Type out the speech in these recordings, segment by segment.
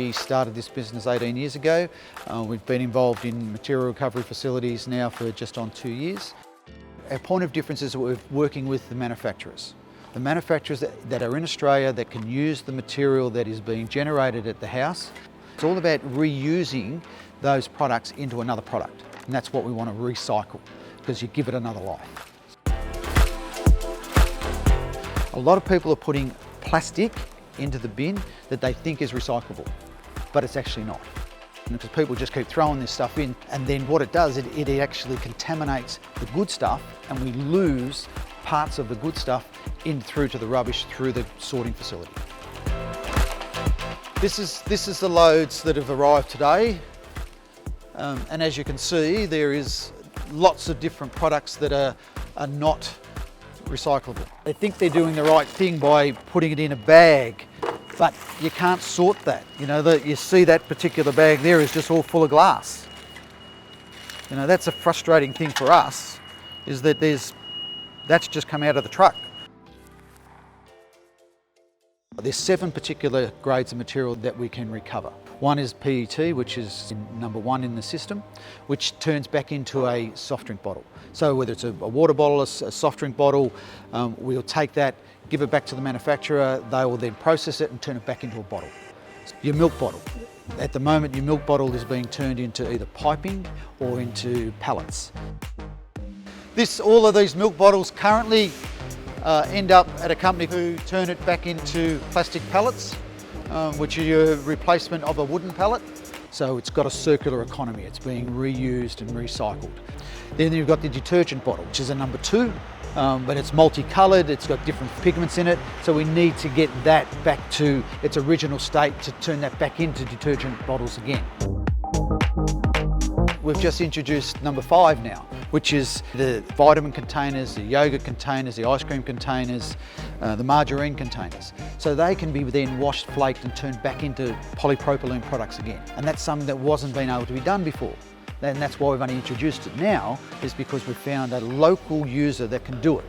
We started this business 18 years ago. We've been involved in material recovery facilities now for just on 2 years. Our point of difference is that we're working with the manufacturers. The manufacturers that are in Australia that can use the material that is being generated at the house. It's all about reusing those products into another product. And that's what we want to recycle, because you give it another life. A lot of people are putting plastic into the bin that they think is recyclable, but it's actually not. Because people just keep throwing this stuff in, and then what it does, it actually contaminates the good stuff, and we lose parts of the good stuff in through to the rubbish through the sorting facility. This is the loads that have arrived today, and as you can see, there is lots of different products that are not recyclable. They think they're doing the right thing by putting it in a bag, but you can't sort that. You know, you see that particular bag there is just all full of glass. You know, that's a frustrating thing for us, is that that's just come out of the truck. There's 7 particular grades of material that we can recover. One is PET, which is number 1 in the system, which turns back into a soft drink bottle. So whether it's a water bottle, a soft drink bottle, we'll take that, give it back to the manufacturer, they will then process it and turn it back into a bottle. Your milk bottle. At the moment, your milk bottle is being turned into either piping or into pallets. All of these milk bottles currently end up at a company who turn it back into plastic pallets, which are your replacement of a wooden pallet. So it's got a circular economy, it's being reused and recycled. Then you've got the detergent bottle, which is a number 2, but it's multicoloured, it's got different pigments in it, so we need to get that back to its original state to turn that back into detergent bottles again. We've just introduced number 5 now, which is the vitamin containers, the yoghurt containers, the ice cream containers, the margarine containers. So they can be then washed, flaked and turned back into polypropylene products again. And that's something that wasn't being able to be done before. And that's why we've only introduced it now, is because we've found a local user that can do it.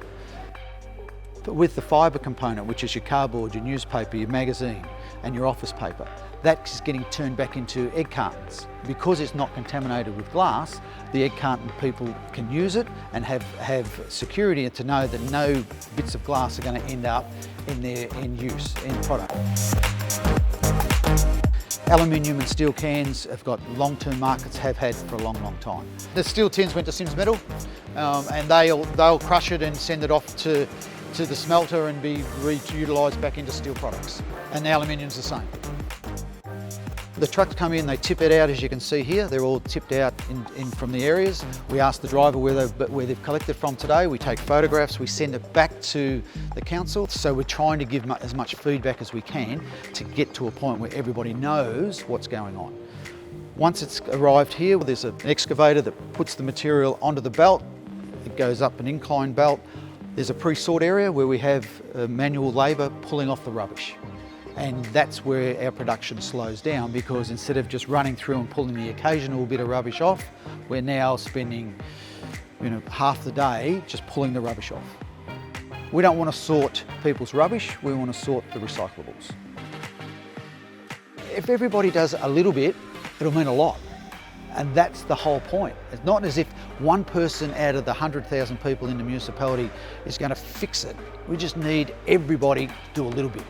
But with the fibre component, which is your cardboard, your newspaper, your magazine and your office paper, that's getting turned back into egg cartons. Because it's not contaminated with glass, the egg carton people can use it and have security to know that no bits of glass are going to end up in their end use, end product. Aluminium and steel cans have got long-term markets, have had for a long, long time. The steel tins went to Sims Metal, and they'll crush it and send it off to the smelter and be reutilised back into steel products. And the aluminium's the same. The trucks come in, they tip it out, as you can see here. They're all tipped out in from the areas. We ask the driver where they've collected from today. We take photographs, we send it back to the council. So we're trying to give as much feedback as we can to get to a point where everybody knows what's going on. Once it's arrived here, there's an excavator that puts the material onto the belt. It goes up an incline belt. There's a pre-sort area where we have manual labour pulling off the rubbish. And that's where our production slows down, because instead of just running through and pulling the occasional bit of rubbish off, we're now spending half the day just pulling the rubbish off. We don't want to sort people's rubbish, we want to sort the recyclables. If everybody does a little bit, it'll mean a lot. And that's the whole point. It's not as if one person out of the 100,000 people in the municipality is going to fix it. We just need everybody to do a little bit.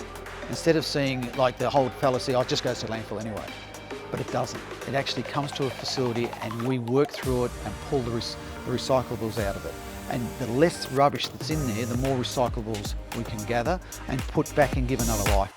Instead of seeing like the whole fallacy, it just goes to landfill anyway. But it doesn't. It actually comes to a facility and we work through it and pull the recyclables out of it. And the less rubbish that's in there, the more recyclables we can gather and put back and give another life.